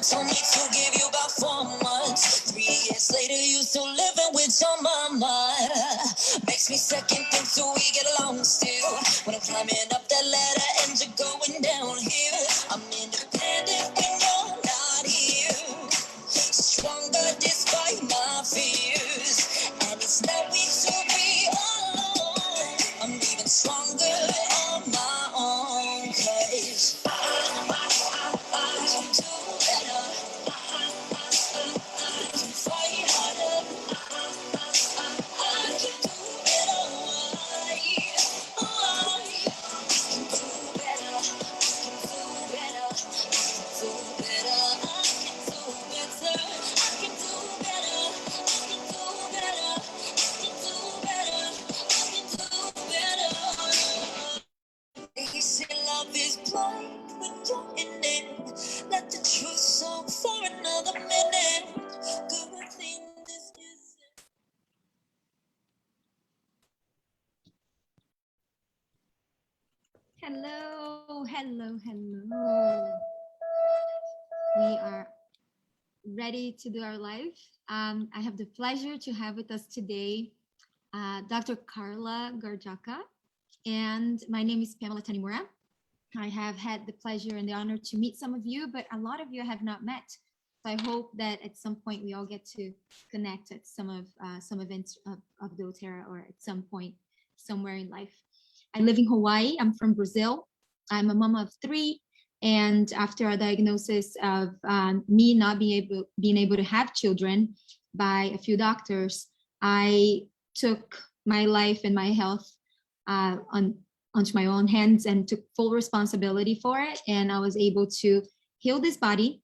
Told me to give you about 4 months. 3 years later, you still living with your mama. Makes me second think do we get along still? When I'm climbing up that ladder and you're going downhill, I'm independent when you're not here. Stronger despite my fears, and it's not weak to be alone. I'm even stronger on my own, 'cause I can do better. I can fight harder. I can do it all. I can do better. I can do better. Do better. I can do better. I can do better. I can do better. I can do better. I can do better. They say love is blind when you're in it. Let the truth soak for another minute. Good thing this is. Hello, hello, hello. We are ready to do our live. I have the pleasure to have with us today Dr. Karla Garjaka, and my name is Pamela Tanimura. I have had the pleasure and the honor to meet some of you, but a lot of you I have not met. So I hope that at some point we all get to connect at some events of doTERRA, or at some point somewhere in life. I live in Hawaii. I'm from Brazil. I'm a mama of 3. And after a diagnosis of me not being able to have children by a few doctors, I took my life and my health onto my own hands and took full responsibility for it. And I was able to heal this body.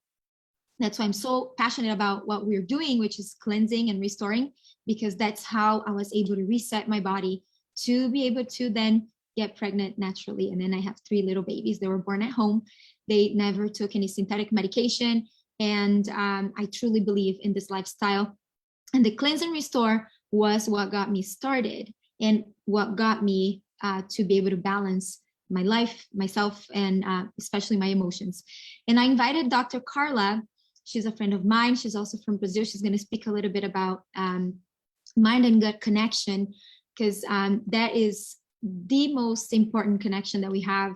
That's why I'm so passionate about what we're doing, which is cleansing and restoring, because that's how I was able to reset my body to be able to then get pregnant naturally. And then I have 3 little babies. They were born at home. They never took any synthetic medication. And I truly believe in this lifestyle. And the cleanse and restore was what got me started, and what got me to be able to balance my life, myself, and especially my emotions. And I invited Dr. Karla. She's a friend of mine. She's also from Brazil. She's going to speak a little bit about mind and gut connection, because that is the most important connection that we have,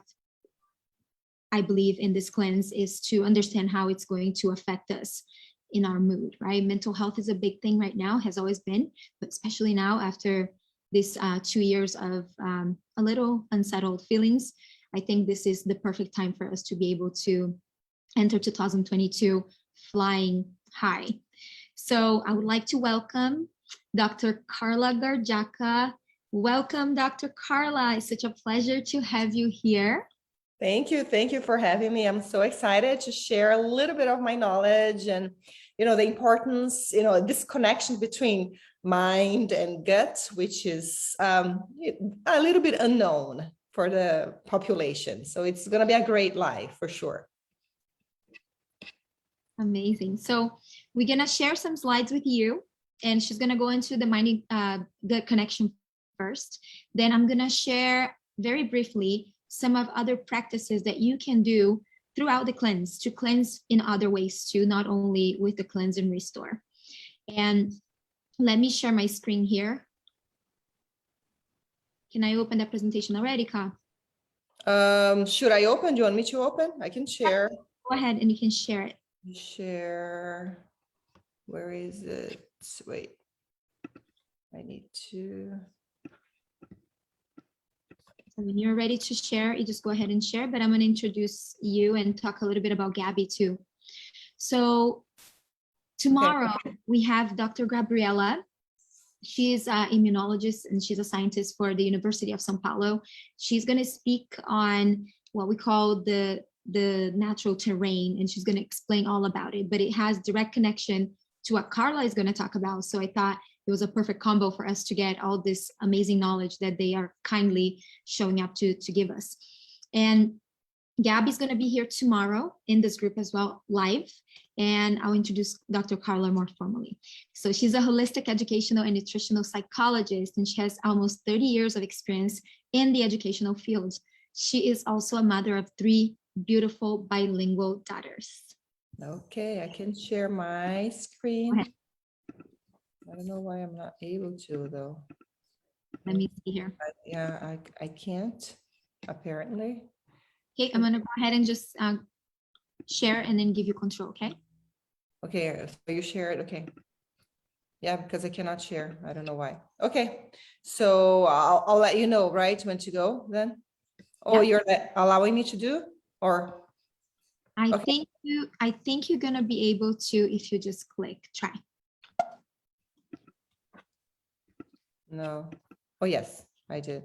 I believe, in this cleanse, is to understand how it's going to affect us in our mood, right? Mental health is a big thing right now, has always been, but especially now after this 2 years of a little unsettled feelings. I think this is the perfect time for us to be able to enter 2022 flying high. So I would like to welcome Dr. Karla Garjaka. Welcome, Dr. Karla. It's such a pleasure to have you here. Thank you. Thank you for having me. I'm so excited to share a little bit of my knowledge and, the importance, this connection between mind and gut, which is a little bit unknown for the population. So it's going to be a great life for sure. Amazing. So we're going to share some slides with you, and she's going to go into the mind gut connection first. Then I'm going to share very briefly some of other practices that you can do throughout the cleanse to cleanse in other ways too, not only with the cleanse and restore. And let me share my screen here. Can I open the presentation already, Ka? Should I open? Do you want me to open? I can share. Go ahead and you can share it. Share. Where is it? Wait. I need to. So when you're ready to share, you just go ahead and share, but I'm going to introduce you and talk a little bit about Gabby too. So tomorrow we have Dr. Gabriela. She's an immunologist and she's a scientist for the University of São Paulo. She's going to speak on what we call the natural terrain, and she's going to explain all about it, but it has direct connection to what Karla is going to talk about. So I thought it was a perfect combo for us to get all this amazing knowledge that they are kindly showing up to give us. And Gabby's going to be here tomorrow in this group as well, live, and I'll introduce Dr. Karla more formally. So she's a holistic educational and nutritional psychologist, and she has almost 30 years of experience in the educational field. She is also a mother of 3 beautiful bilingual daughters. Okay, I can share my screen. I don't know why I'm not able to though. Let me see here. Yeah, I can't, apparently. Okay, I'm gonna go ahead and just share and then give you control, okay? Okay, so you share it, okay. Yeah, because I cannot share. I don't know why. Okay, so I'll let you know, right, when to go then? Oh, Yeah. you're allowing me to do, or? I Okay. think you're gonna be able to if you just click try. No. Oh, yes, I did.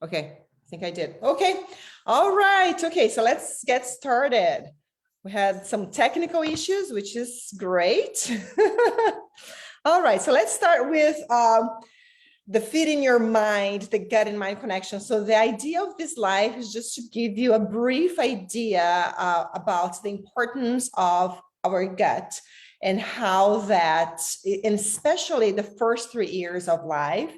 Okay, I think I did. Okay, all right. Okay, so let's get started. We had some technical issues, which is great. All right, so let's start with the feet in your mind, the gut and mind connection. So the idea of this live is just to give you a brief idea about the importance of our gut and how that, and especially the first 3 years of life,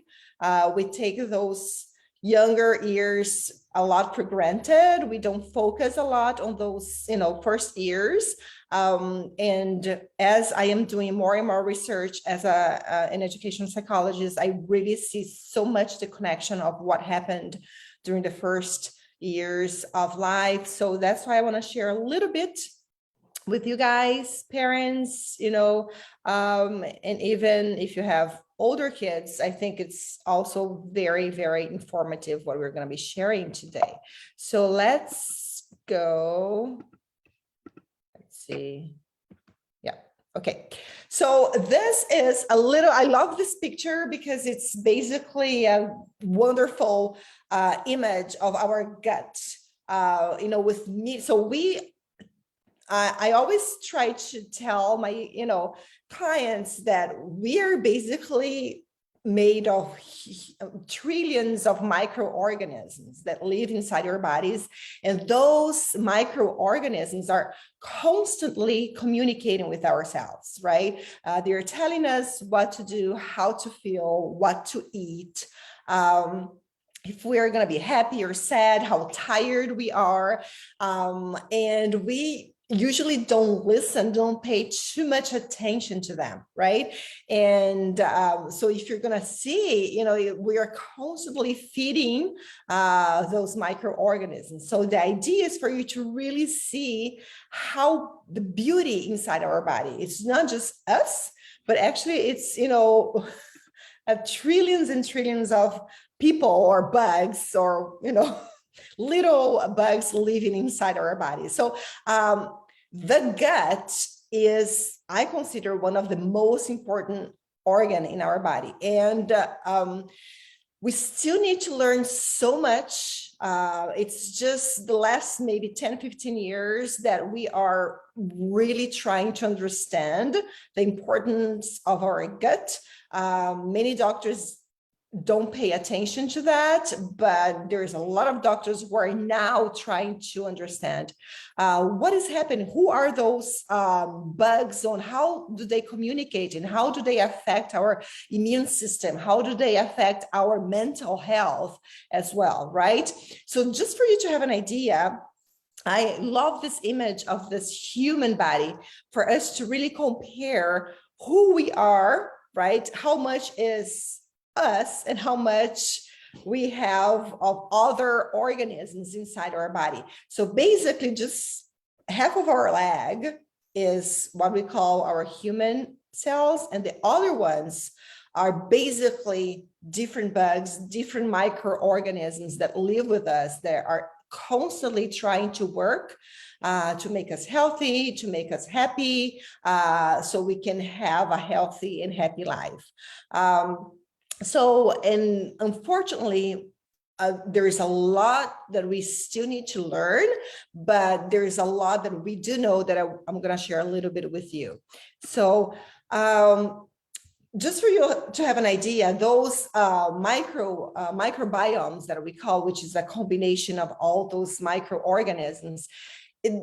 we take those younger years a lot for granted. We don't focus a lot on those, first years. And as I am doing more and more research as an educational psychologist, I really see so much the connection of what happened during the first years of life. So that's why I want to share a little bit with you guys, parents, and even if you have older kids, I think it's also very, very informative what we're going to be sharing today. So let's go. Let's see. Yeah. Okay. So this is a little, I love this picture because it's basically a wonderful image of our gut, with meat. So I always try to tell my, clients that we are basically made of trillions of microorganisms that live inside our bodies. And those microorganisms are constantly communicating with ourselves, right? They're telling us what to do, how to feel, what to eat. If we're going to be happy or sad, how tired we are. And we usually don't listen, don't pay too much attention to them, right? And so if you're going to see, we are constantly feeding those microorganisms. So the idea is for you to really see how the beauty inside our body. It's not just us, but actually it's, trillions and trillions of people or bugs or, little bugs living inside our body. So the gut is, I consider, one of the most important organ in our body. And we still need to learn so much. It's just the last maybe 10, 15 years that we are really trying to understand the importance of our gut. Many doctors don't pay attention to that, but there's a lot of doctors who are now trying to understand what is happening, who are those bugs, on how do they communicate, and how do they affect our immune system, how do they affect our mental health as well, right? So just for you to have an idea, I love this image of this human body for us to really compare who we are, right? How much is us and how much we have of other organisms inside our body. So basically just half of our leg is what we call our human cells, and the other ones are basically different bugs, different microorganisms that live with us that are constantly trying to work to make us healthy, to make us happy, so we can have a healthy and happy life. And unfortunately, there is a lot that we still need to learn, but there is a lot that we do know that I'm going to share a little bit with you. So just for you to have an idea, those microbiomes that we call, which is a combination of all those microorganisms,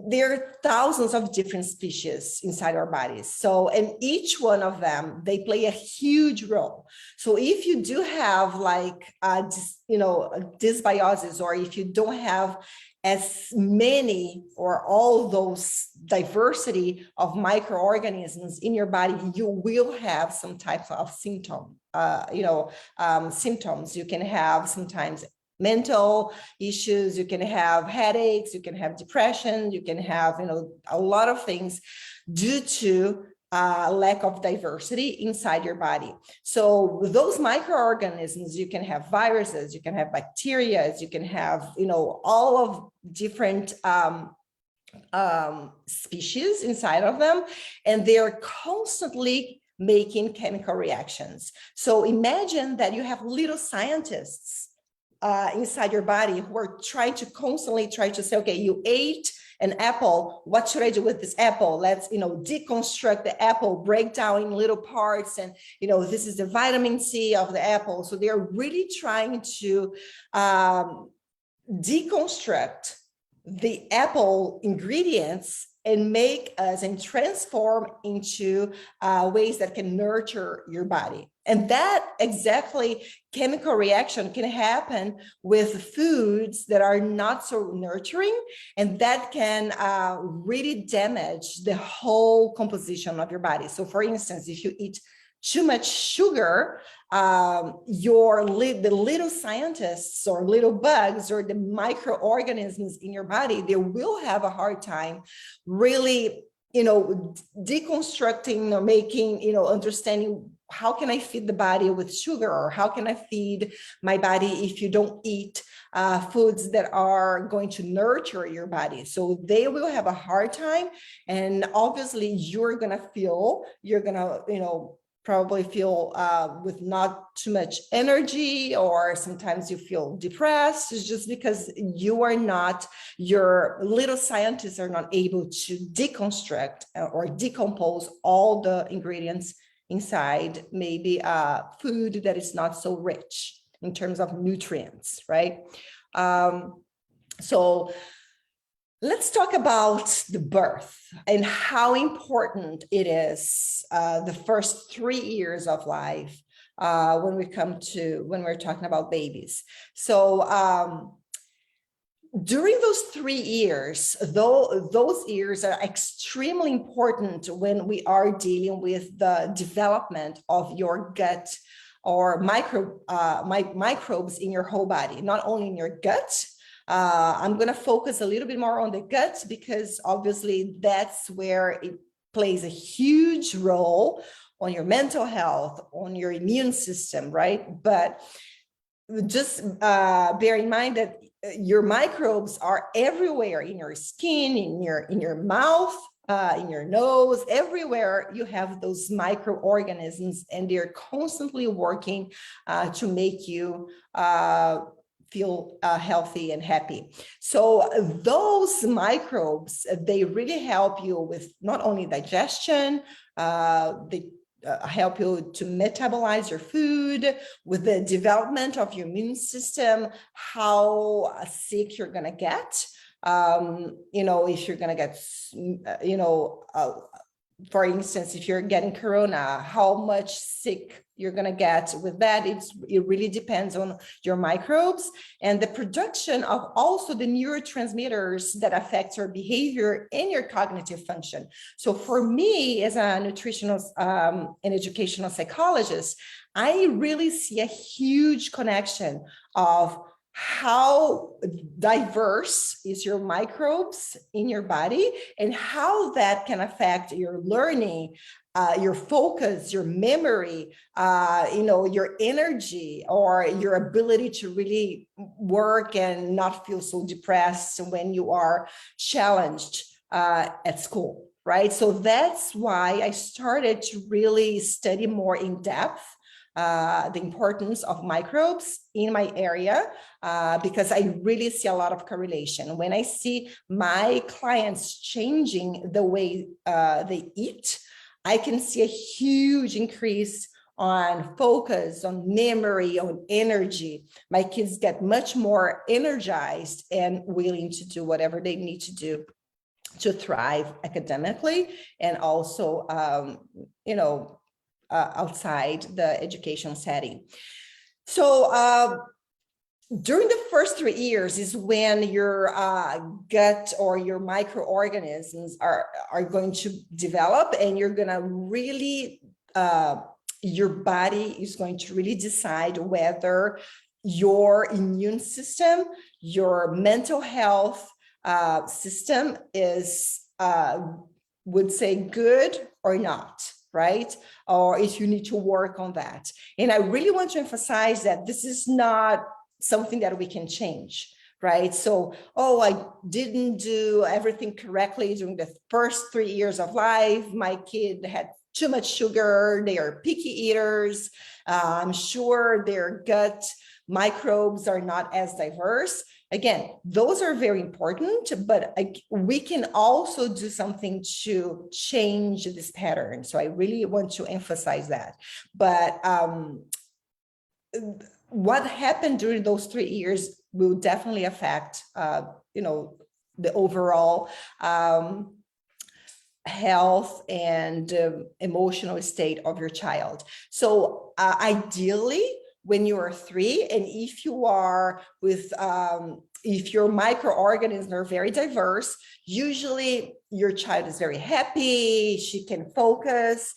there are thousands of different species inside our bodies. So, and each one of them, they play a huge role. So if you do have like, a dysbiosis, or if you don't have as many or all those diversity of microorganisms in your body, you will have some type of symptom, symptoms. You can have sometimes mental issues, you can have headaches, you can have depression, you can have, a lot of things due to lack of diversity inside your body. So those microorganisms, you can have viruses, you can have bacteria, you can have, all of different species inside of them, and they're constantly making chemical reactions. So imagine that you have little scientists inside your body who are trying to constantly try to say, okay, you ate an apple, what should I do with this apple? Let's, deconstruct the apple, break down in little parts. And, this is the vitamin C of the apple. So they're really trying to deconstruct the apple ingredients and make us and transform into ways that can nurture your body. And that exactly chemical reaction can happen with foods that are not so nurturing, and that can really damage the whole composition of your body. So for instance, if you eat too much sugar, the little scientists or little bugs or the microorganisms in your body, they will have a hard time really, deconstructing or making, understanding how can I feed the body with sugar, or how can I feed my body if you don't eat foods that are going to nurture your body. So they will have a hard time. And obviously you're going to, probably feel with not too much energy, or sometimes you feel depressed. It's just because your little scientists are not able to deconstruct or decompose all the ingredients inside maybe food that is not so rich in terms of nutrients, right? So let's talk about the birth and how important it is, the first 3 years of life when we're talking about babies. So during those 3 years, though those years are extremely important when we are dealing with the development of your gut or microbes in your whole body, not only in your gut. I'm going to focus a little bit more on the gut because obviously that's where it plays a huge role on your mental health, on your immune system, right? But just bear in mind that your microbes are everywhere in your skin, in your mouth, in your nose, everywhere you have those microorganisms, and they're constantly working to make you feel healthy and happy. So those microbes, they really help you with not only digestion, they help you to metabolize your food, with the development of your immune system, how sick you're going to get. If you're going to get, for instance, if you're getting corona, how much sick you're going to get with that. It really depends on your microbes and the production of also the neurotransmitters that affect your behavior and your cognitive function. So for me, as a nutritional and educational psychologist, I really see a huge connection of how diverse is your microbes in your body and how that can affect your learning, your focus, your memory, your energy, or your ability to really work and not feel so depressed when you are challenged at school, right? So that's why I started to really study more in depth the importance of microbes in my area, because I really see a lot of correlation. When I see my clients changing the way they eat, I can see a huge increase on focus, on memory, on energy. My kids get much more energized and willing to do whatever they need to do to thrive academically and also, outside the education setting. So during the first 3 years is when your gut or your microorganisms are going to develop, and you're going to really your body is going to really decide whether your immune system, your mental health system is would say good or not, right? Or if you need to work on that. And I really want to emphasize that this is not something that we can change, right? So, oh, I didn't do everything correctly during the first 3 years of life. My kid had too much sugar. They are picky eaters. I'm sure their gut microbes are not as diverse. Again, those are very important, but we can also do something to change this pattern. So I really want to emphasize that. But what happened during those 3 years will definitely affect, the overall health and emotional state of your child. So ideally, when you are 3, and if you are with, if your microorganisms are very diverse, usually your child is very happy, she can focus,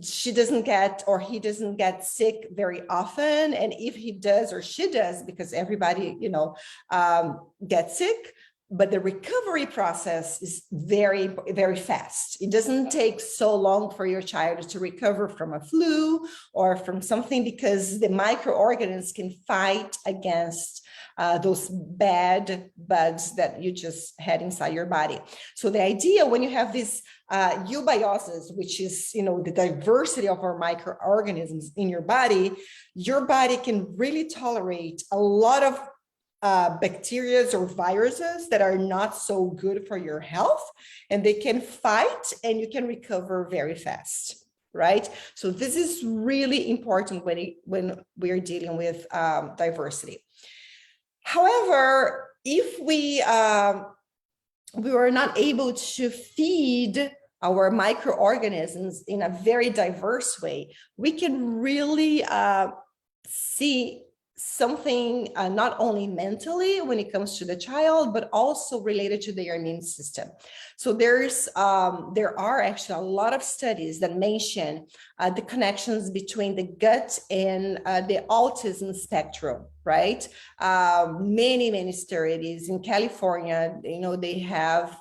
she doesn't get, or he doesn't get sick very often. And if he does or she does, because everybody, gets sick, but the recovery process is very, very fast. It doesn't take so long for your child to recover from a flu or from something, because the microorganisms can fight against those bad bugs that you just had inside your body. So the idea when you have this eubiosis, which is, the diversity of our microorganisms in your body can really tolerate a lot of bacteria or viruses that are not so good for your health, and they can fight and you can recover very fast, right? So this is really important when we are dealing with diversity. However, if we were not able to feed our microorganisms in a very diverse way, we can really see something not only mentally when it comes to the child, but also related to their immune system. So there are actually a lot of studies that mention the connections between the gut and the autism spectrum, right? Many studies in California, they have,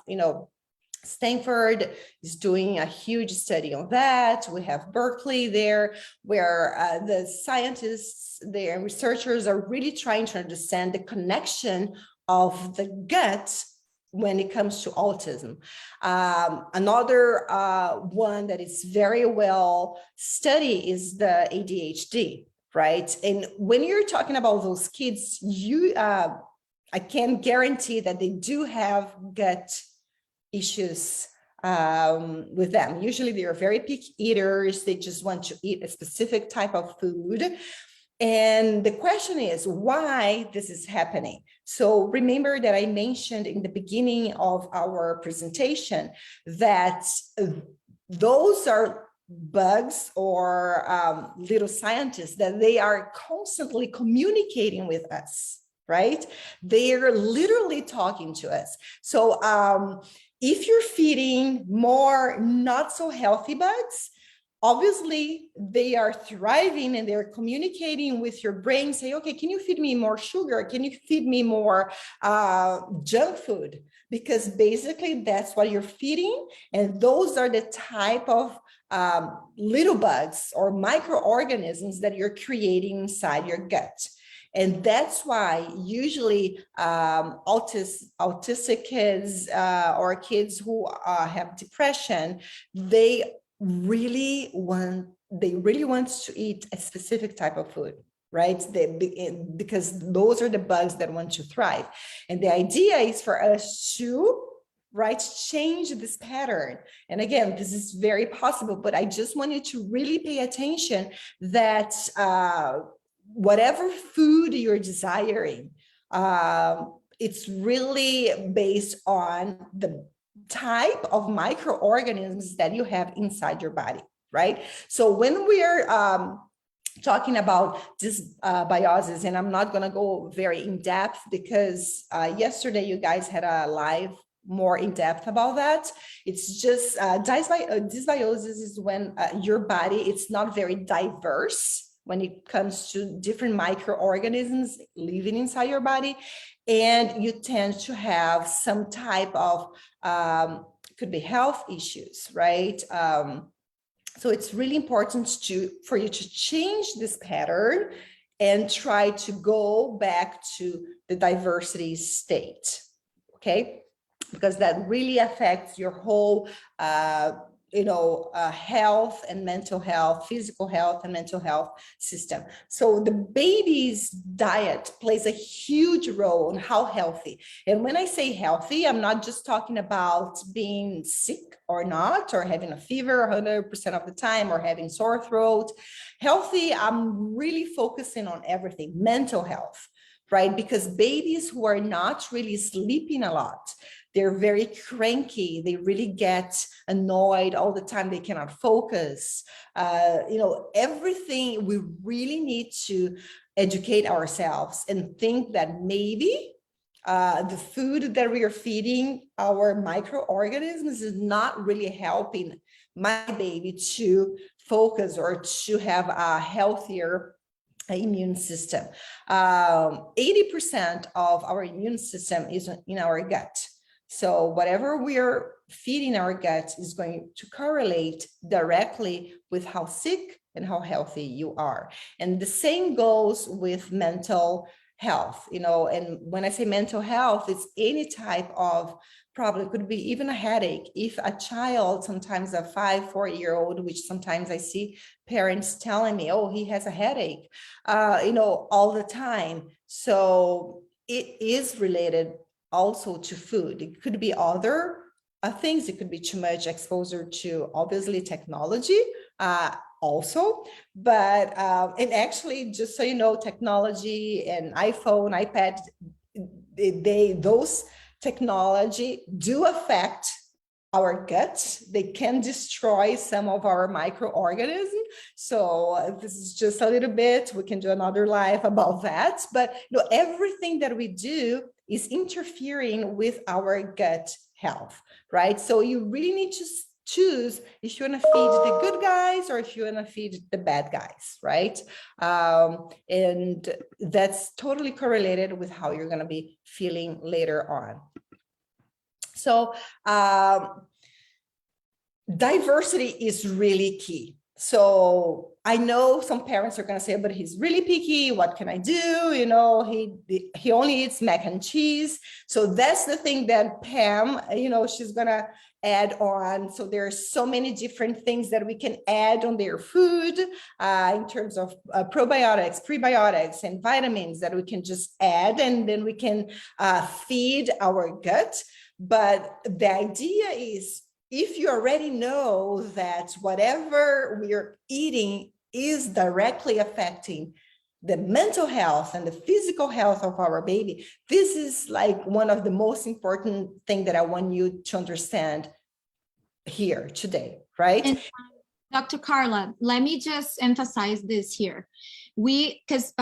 Stanford is doing a huge study on that. We have Berkeley there, where the scientists, the researchers are really trying to understand the connection of the gut when it comes to autism. Another one that is very well studied is the ADHD, right? And when you're talking about those kids, I can guarantee that they do have gut issues with them. Usually they are very picky eaters. They just want to eat a specific type of food. And the question is why this is happening. So remember that I mentioned in the beginning of our presentation that those are bugs or little scientists, that they are constantly communicating with us, right? They are literally talking to us. So if you're feeding more not so healthy bugs, obviously they are thriving and they're communicating with your brain, say, okay, can you feed me more sugar? Can you feed me more junk food? Because basically that's what you're feeding. And those are the type of little bugs or microorganisms that you're creating inside your gut. And that's why usually autistic kids or kids who have depression, they really want to eat a specific type of food, right? Because those are the bugs that want to thrive. And the idea is for us to change this pattern. And again, this is very possible, but I just want you to really pay attention that whatever food you're desiring, it's really based on the type of microorganisms that you have inside your body, right? So when we are talking about dysbiosis, and I'm not going to go very in depth because yesterday you guys had a live more in depth about that. It's just dysbiosis is when your body, it's not very diverse when it comes to different microorganisms living inside your body, and you tend to have some type of could be health issues, right? So it's really important for you to change this pattern and try to go back to the diversity state, okay? Because that really affects your whole health and mental health, physical health and mental health system. So the baby's diet plays a huge role in how healthy. And when I say healthy, I'm not just talking about being sick or not, or having a fever 100% of the time, or having sore throat. Healthy, I'm really focusing on everything, mental health, right? Because babies who are not really sleeping a lot, they're very cranky. They really get annoyed all the time. They cannot focus. Everything, we really need to educate ourselves and think that maybe the food that we are feeding our microorganisms is not really helping my baby to focus or to have a healthier immune system. 80% of our immune system is in our gut. So whatever we're feeding our gut is going to correlate directly with how sick and how healthy you are. And the same goes with mental health, and when I say mental health, it's any type of problem. It could be even a headache. If a child, sometimes a 4-year-old, which sometimes I see parents telling me, oh, he has a headache, all the time. So it is related also to food. It could be other things. It could be too much exposure to, obviously, technology also. But and actually, just so you know, technology and iPhone, iPad, those technology do affect our gut. They can destroy some of our microorganisms. So this is just a little bit, we can do another live about that. But everything that we do is interfering with our gut health, right? So you really need to choose if you want to feed the good guys or if you want to feed the bad guys, right? And that's totally correlated with how you're going to be feeling later on. So diversity is really key. So I know some parents are going to say, but he's really picky. What can I do? He only eats mac and cheese. So that's the thing that Pam, she's going to add on. So there are so many different things that we can add on their food in terms of probiotics, prebiotics, and vitamins that we can just add, and then we can feed our gut. But the idea is, if you already know that whatever we're eating is directly affecting the mental health and the physical health of our baby, this is like one of the most important things that I want you to understand here today, right? And Dr. Karla, let me just emphasize this here. Because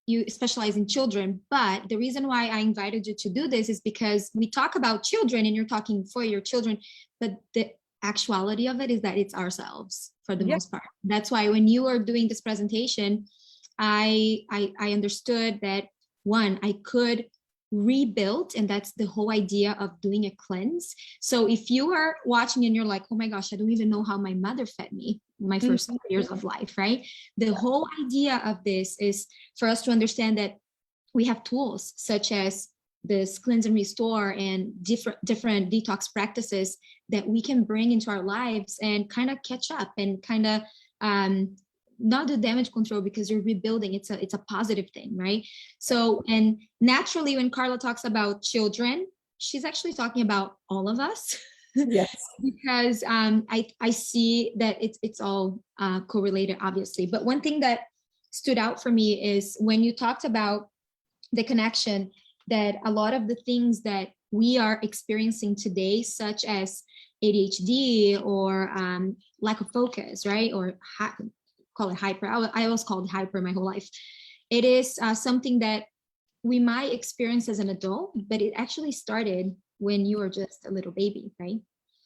you specialize in children, but the reason why I invited you to do this is because we talk about children and you're talking for your children, but the actuality of it is that it's ourselves for the most part. That's why when you were doing this presentation, I understood that, one, I could rebuild, and that's the whole idea of doing a cleanse. So if you are watching and you're like, oh my gosh, I don't even know how my mother fed me my first 4 years of life, right? The whole idea of this is for us to understand that we have tools such as this cleanse and restore and different detox practices that we can bring into our lives and kind of catch up and kind of not do damage control, because you're rebuilding. It's a positive thing, right? So, and naturally when Karla talks about children, she's actually talking about all of us. Yes. Because I see that it's all correlated, obviously. But one thing that stood out for me is when you talked about the connection that a lot of the things that we are experiencing today, such as ADHD or lack of focus, right? Or call it hyper. I always called hyper my whole life. It is something that we might experience as an adult, but it actually started when you were just a little baby, right?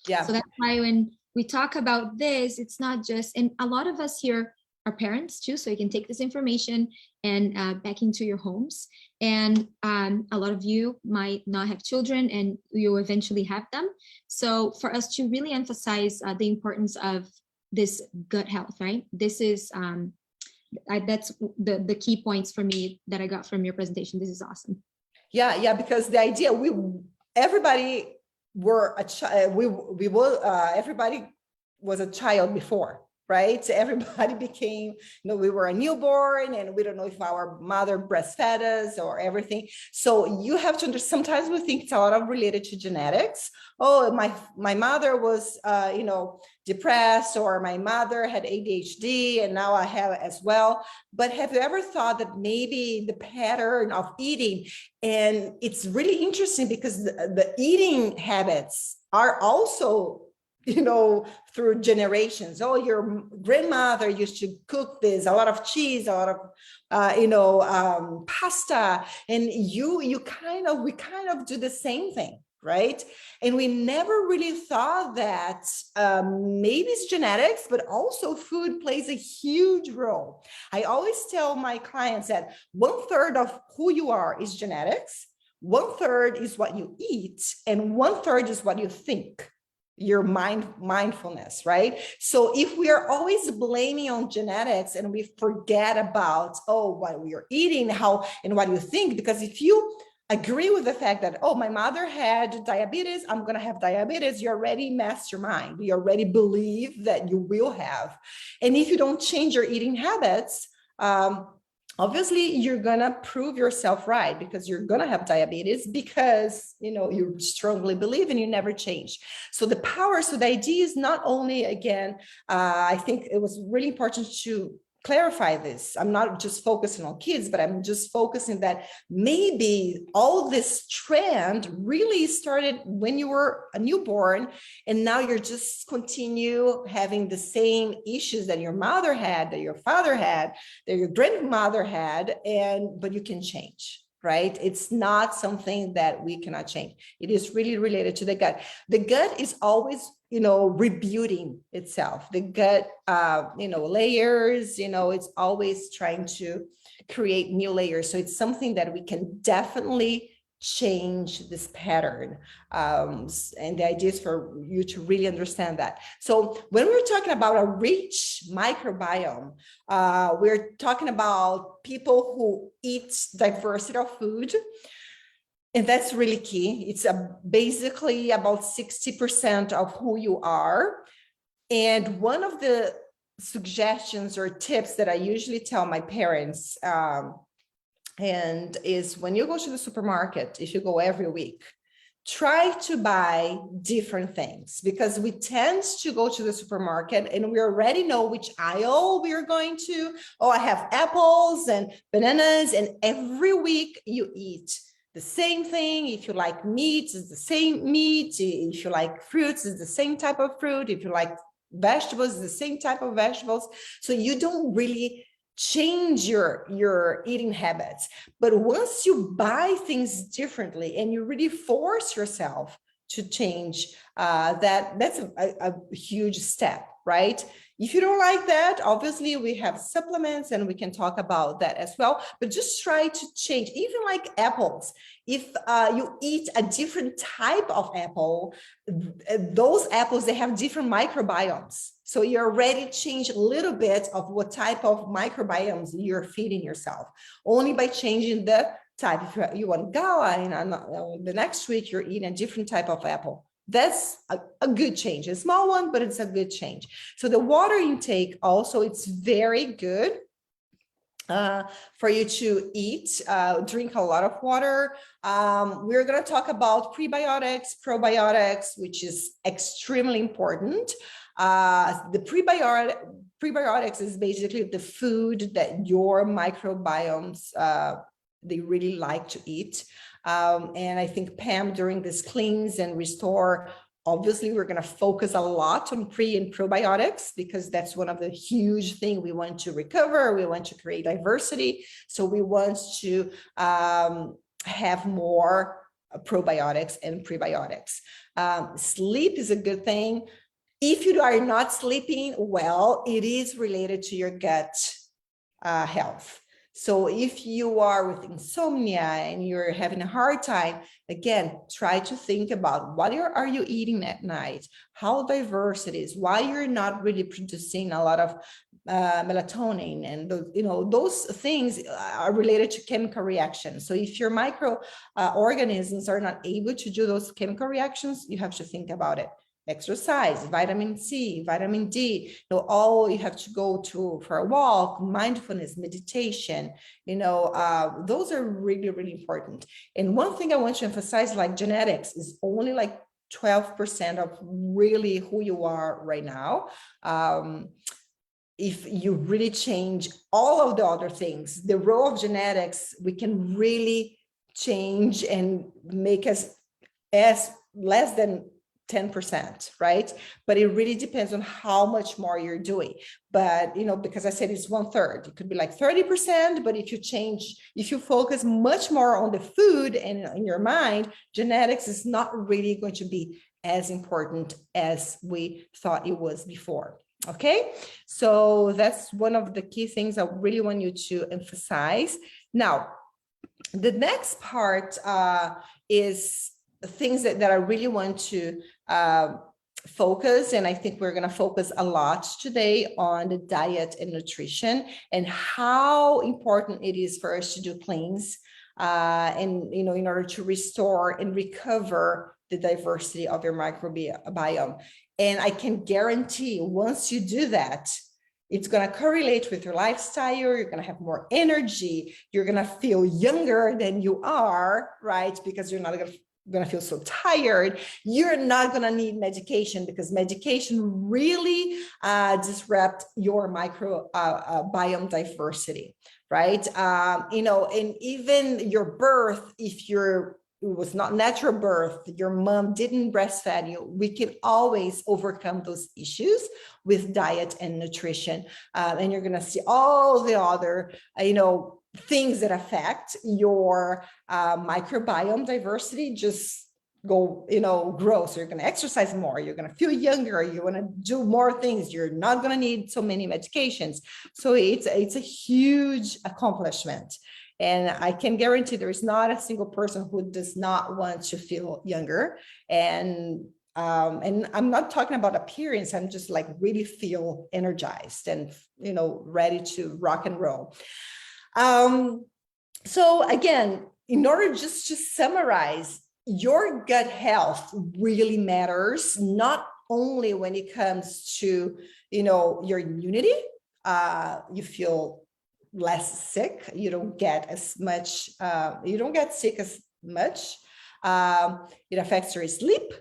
Yeah. So that's why when we talk about this, it's not just, and a lot of us here are parents too, so you can take this information and back into your homes. And a lot of you might not have children and you eventually have them. So for us to really emphasize the importance of this gut health, right? This is, that's the key points for me that I got from your presentation. This is awesome. Yeah, because the idea everybody were a child. Everybody was a child before, right? Everybody became, we were a newborn and we don't know if our mother breastfed us or everything. So you have to understand, sometimes we think it's a lot of related to genetics. Oh, my mother was, depressed, or my mother had ADHD and now I have it as well. But have you ever thought that maybe the pattern of eating, and it's really interesting because the eating habits are also, through generations. Oh, your grandmother used to cook this, a lot of cheese, a lot of, pasta, and we kind of do the same thing, right? And we never really thought that maybe it's genetics, but also food plays a huge role. I always tell my clients that 1/3 of who you are is genetics, 1/3 is what you eat, and 1/3 is what you think, your mindfulness, right? So if we are always blaming on genetics and we forget about, what we are eating, how and what you think, because if you agree with the fact that, my mother had diabetes, I'm going to have diabetes, you already messed your mind. You already believe that you will have. And if you don't change your eating habits, obviously you're going to prove yourself right, because you're going to have diabetes because, you strongly believe and you never change. So the idea is not only, again, I think it was really important to clarify this. I'm not just focusing on kids, but I'm just focusing that maybe all this trend really started when you were a newborn, and now you're just continue having the same issues that your mother had, that your father had, that your grandmother had, but you can change, right? It's not something that we cannot change. It is really related to the gut. The gut is always, rebuilding itself. The gut, layers, it's always trying to create new layers. So it's something that we can definitely change this pattern. And the idea is for you to really understand that. So when we're talking about a rich microbiome, we're talking about people who eat diversity of food. And that's really key. It's basically about 60% of who you are. And one of the suggestions or tips that I usually tell my parents, and is when you go to the supermarket, if you go every week, try to buy different things, because we tend to go to the supermarket and we already know which aisle we are going to. Oh, I have apples and bananas, and every week you eat the same thing. If you like meat, it's the same meat. If you like fruits, it's the same type of fruit. If you like vegetables, it's the same type of vegetables. So you don't really change your eating habits. But once you buy things differently and you really force yourself to change, that's a huge step, right? If you don't like that, obviously we have supplements and we can talk about that as well, but just try to change. Even like apples, if you eat a different type of apple, those apples, they have different microbiomes. So you already change a little bit of what type of microbiomes you're feeding yourself, only by changing the type. If you want gala, and the next week you're eating a different type of apple. That's a good change, a small one, but it's a good change. So the water intake also, it's very good for you to eat, drink a lot of water. We're going to talk about prebiotics, probiotics, which is extremely important. The prebiotics is basically the food that your microbiomes, they really like to eat. And I think Pam, during this cleanse and restore Obviously, we're going to focus a lot on pre and probiotics because that's one of the huge things we want to recover. We want to create diversity. So we want to have more probiotics and prebiotics. Sleep is a good thing. If you are not sleeping well, it is related to your gut health. So if you are with insomnia and you're having a hard time, again, try to think about what are you eating at night, how diverse it is, why you're not really producing a lot of melatonin, and those things are related to chemical reactions. So if your microorganisms are not able to do those chemical reactions, you have to think about it. Exercise, vitamin C, vitamin D, all you have to go to for a walk, mindfulness, meditation, those are really, really important. And one thing I want to emphasize, like genetics is only like 12% of really who you are right now. If you really change all of the other things, the role of genetics, we can really change and make us as less than 10%, right? But it really depends on how much more you're doing. But, because I said it's 1/3, it could be like 30%, but if you focus much more on the food and in your mind, genetics is not really going to be as important as we thought it was before. Okay, so that's one of the key things I really want you to emphasize. Now, the next part is things that I really want to focus, and I think we're going to focus a lot today on the diet and nutrition and how important it is for us to do cleans and in order to restore and recover the diversity of your microbiome. And I can guarantee once you do that, it's going to correlate with your lifestyle. You're going to have more energy. You're going to feel younger than you are, right? Because you're not going to feel so tired. You're not going to need medication because medication really disrupt your microbiome diversity, right? And even your birth, if it was not natural birth, your mom didn't breastfeed you, we can always overcome those issues with diet and nutrition. And you're going to see all the other, things that affect your microbiome diversity just go, grow. So you're going to exercise more, you're going to feel younger, you want to do more things, you're not going to need so many medications. So it's a huge accomplishment. And I can guarantee there is not a single person who does not want to feel younger. And I'm not talking about appearance. I'm just like really feel energized and, ready to rock and roll. So again, in order just to summarize, your gut health really matters, not only when it comes to, your immunity, you feel less sick, you don't get as much, you don't get sick as much. It affects your sleep.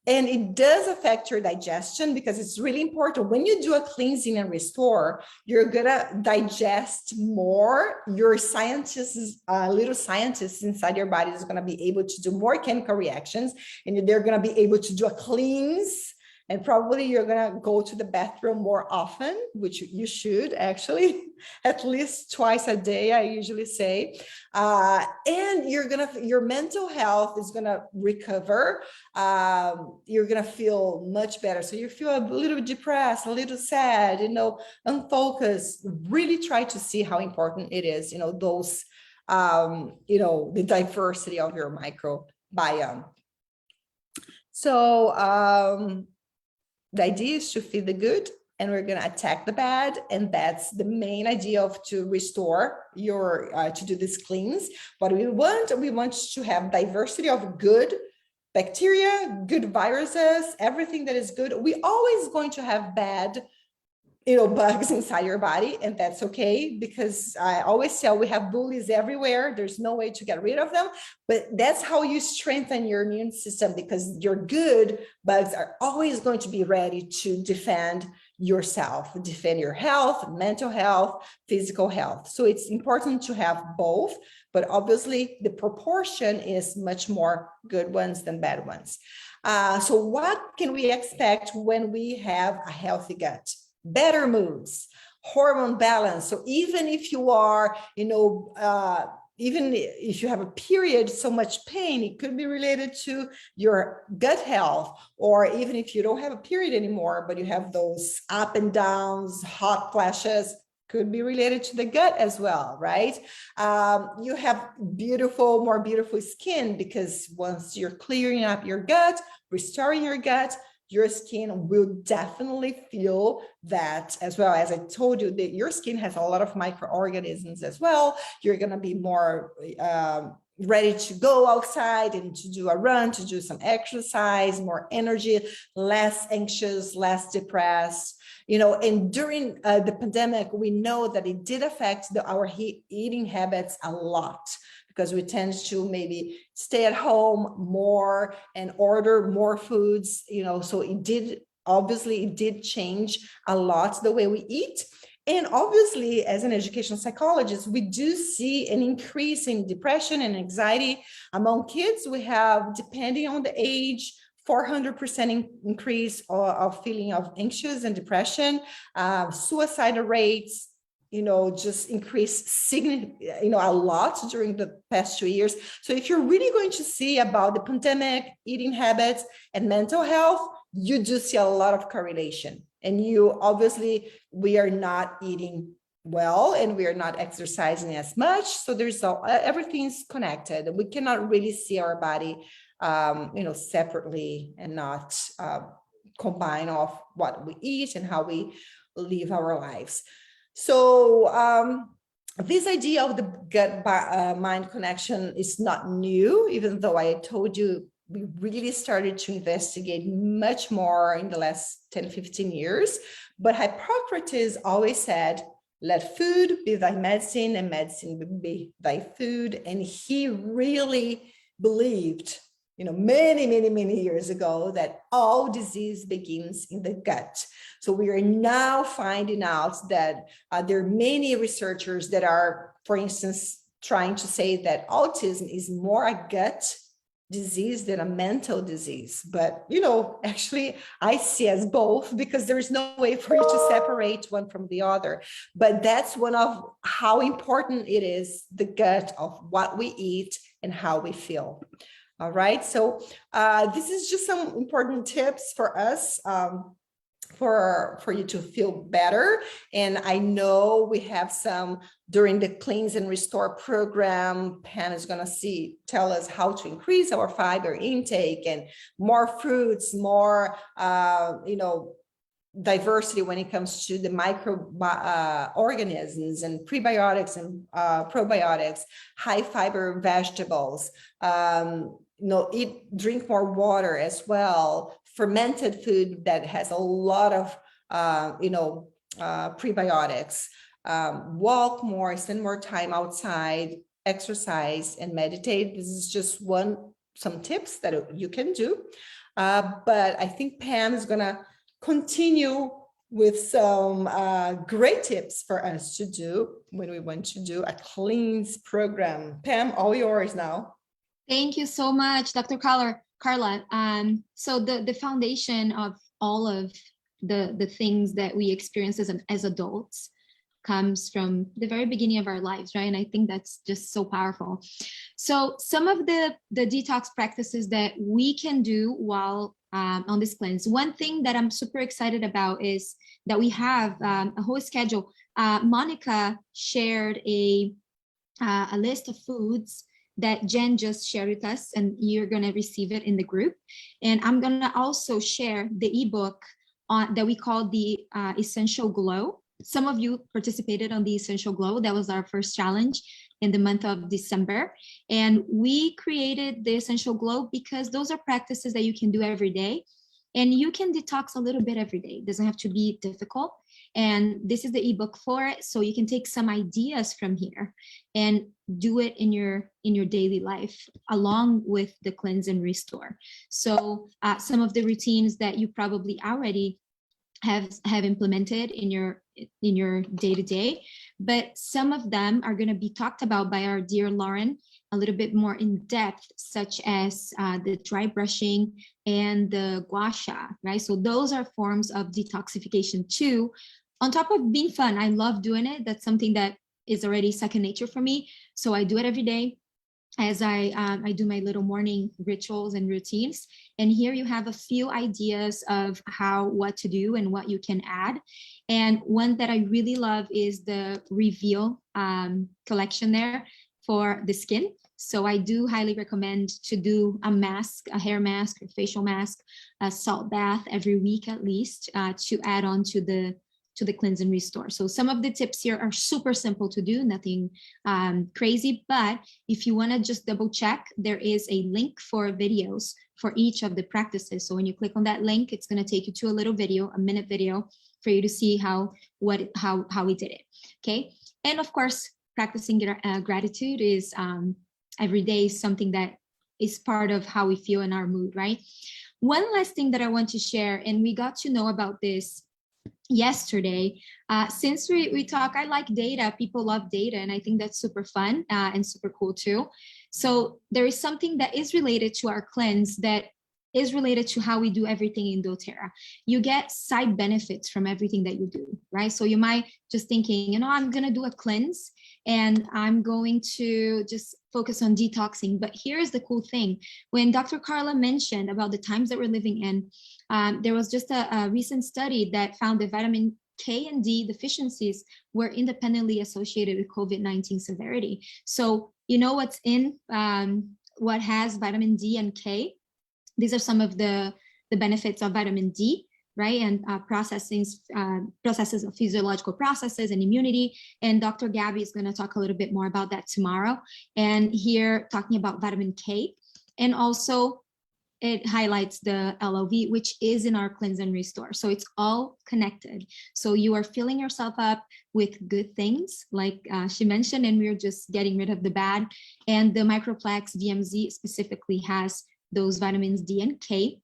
And it does affect your digestion because it's really important. When you do a cleansing and restore, you're gonna digest more. Your little scientists inside your body is gonna be able to do more chemical reactions, and they're gonna be able to do a cleanse. And probably you're gonna go to the bathroom more often, which you should actually, at least twice a day, I usually say. And your mental health is gonna recover. You're gonna feel much better. So you feel a little depressed, a little sad, unfocused. Really try to see how important it is, those, the diversity of your microbiome. So, the idea is to feed the good, and we're going to attack the bad. And that's the main idea of to restore to do this cleanse. What we want to have diversity of good bacteria, good viruses, everything that is good. We always going to have bad, bugs inside your body, and that's okay, because I always tell we have bullies everywhere. There's no way to get rid of them, but that's how you strengthen your immune system, because your good bugs are always going to be ready to defend yourself, defend your health, mental health, physical health. So it's important to have both, but obviously the proportion is much more good ones than bad ones. So what can we expect when we have a healthy gut? Better moods, hormone balance. So even if you are, even if you have a period, so much pain, it could be related to your gut health. Or even if you don't have a period anymore, but you have those up and downs, hot flashes, could be related to the gut as well, right? You have more beautiful skin, because once you're clearing up your gut, restoring your skin will definitely feel that as well. As I told you, that your skin has a lot of microorganisms as well. You're going to be more ready to go outside and to do a run, to do some exercise, more energy, less anxious, less depressed. And during the pandemic, we know that it did affect our eating habits a lot, because we tend to maybe stay at home more and order more foods, so it did change a lot the way we eat. And obviously, as an educational psychologist, we do see an increase in depression and anxiety among kids. We have, depending on the age, 400% increase of feeling of anxious and depression, suicidal rates, just increased a lot during the past 2 years. So if you're really going to see about the pandemic, eating habits, and mental health, you do see a lot of correlation. And we are not eating well, and we are not exercising as much. So everything's connected. We cannot really see our body, separately, and not combine of what we eat and how we live our lives. So this idea of the gut-mind connection is not new, even though I told you we really started to investigate much more in the last 10, 15 years. But Hippocrates always said, let food be thy medicine and medicine be thy food. And he really believed, many, many, many years ago, that all disease begins in the gut. So we are now finding out that there are many researchers that are, for instance, trying to say that autism is more a gut disease than a mental disease. But, actually, I see as both, because there's no way for you to separate one from the other. But that's one of how important it is, the gut, of what we eat and how we feel. All right. So this is just some important tips for us, for you to feel better. And I know we have some during the Cleanse and Restore program. Pam is going to tell us how to increase our fiber intake, and more fruits, more, diversity when it comes to the microorganisms and prebiotics and probiotics, high fiber vegetables, drink more water as well, fermented food that has a lot of, prebiotics, walk more, spend more time outside, exercise, and meditate. This is just some tips that you can do. But I think Pam is going to continue with some great tips for us to do when we want to do a cleanse program. Pam, all yours now. Thank you so much, Dr. Karla. So the foundation of all of the things that we experience as adults comes from the very beginning of our lives, right? And I think that's just so powerful. So some of the detox practices that we can do while on this cleanse. One thing that I'm super excited about is that we have a whole schedule. Monica shared a list of foods that Jen just shared with us, and you're going to receive it in the group. And I'm going to also share the ebook that we call the Essential Glow. Some of you participated on the Essential Glow. That was our first challenge in the month of December. And we created the Essential Glow because those are practices that you can do every day. And you can detox a little bit every day. It doesn't have to be difficult. And this is the ebook for it. So you can take some ideas from here and do it in your daily life, along with the Cleanse and Restore. So some of the routines that you probably already have implemented in your day-to-day, but some of them are going to be talked about by our dear Lauren a little bit more in depth, such as the dry brushing and the gua sha, right? So those are forms of detoxification too, on top of being fun. I love doing it. That's something that is already second nature for me, so I do it every day as I do my little morning rituals and routines. And here you have a few ideas of what to do and what you can add. And one that I really love is the Reveal collection there for the skin. So I do highly recommend to do a mask, a hair mask, a facial mask, a salt bath every week at least, to add on to the cleanse and restore. So some of the tips here are super simple to do, nothing crazy, but if you want to just double check, there is a link for videos for each of the practices. So when you click on that link, it's going to take you to a little video, a minute video, for you to see how we did it. Okay. And of course, practicing gratitude is every day something that is part of how we feel in our mood, right? One last thing that I want to share, and we got to know about this yesterday. Since we talk, I like data, people love data, and I think that's super fun and super cool too. So there is something that is related to our cleanse that is related to how we do everything in doTERRA. You get side benefits from everything that you do, right? So you might just thinking, I'm going to do a cleanse and I'm going to just focus on detoxing. But here's the cool thing. When Dr. Karla mentioned about the times that we're living in, there was just a recent study that found that vitamin K and D deficiencies were independently associated with COVID-19 severity. So you know what's in what has vitamin D and K? These are some of the benefits of vitamin D, right? And processes of physiological processes and immunity. And Dr. Gabby is going to talk a little bit more about that tomorrow. And here talking about vitamin K. And also it highlights the LOV, which is in our cleanse and restore. So it's all connected. So you are filling yourself up with good things, like she mentioned, and we're just getting rid of the bad. And the Microplex DMZ specifically has those vitamins D and K,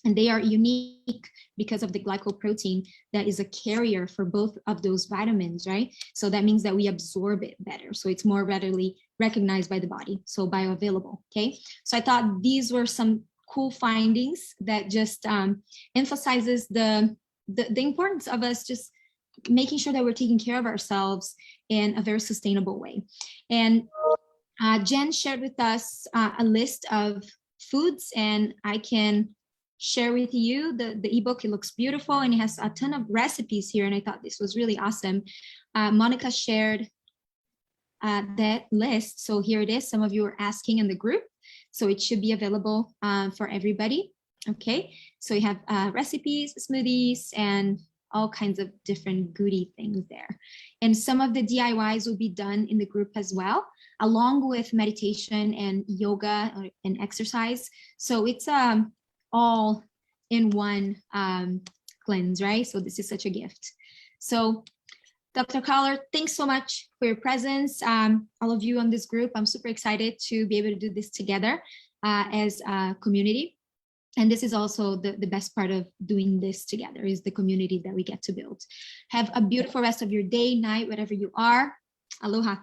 and they are unique because of the glycoprotein that is a carrier for both of those vitamins, right? So that means that we absorb it better. So it's more readily recognized by the body, so bioavailable, okay? So I thought these were some cool findings that just emphasizes the importance of us just making sure that we're taking care of ourselves in a very sustainable way. And Jen shared with us a list of foods, and I can share with you the ebook. It looks beautiful and it has a ton of recipes here, and I thought this was really awesome. Monica shared that list, so here it is. Some of you are asking in the group, so it should be available for everybody. Okay, so you have recipes, smoothies, and all kinds of different goodie things there. And some of the DIYs will be done in the group as well, along with meditation and yoga and exercise. So it's all in one cleanse, right? So this is such a gift. So Dr. Karla, thanks so much for your presence. All of you on this group, I'm super excited to be able to do this together as a community. And this is also the best part of doing this together, is the community that we get to build. Have a beautiful rest of your day, night, whatever you are. Aloha.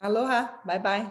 Aloha. Bye-bye.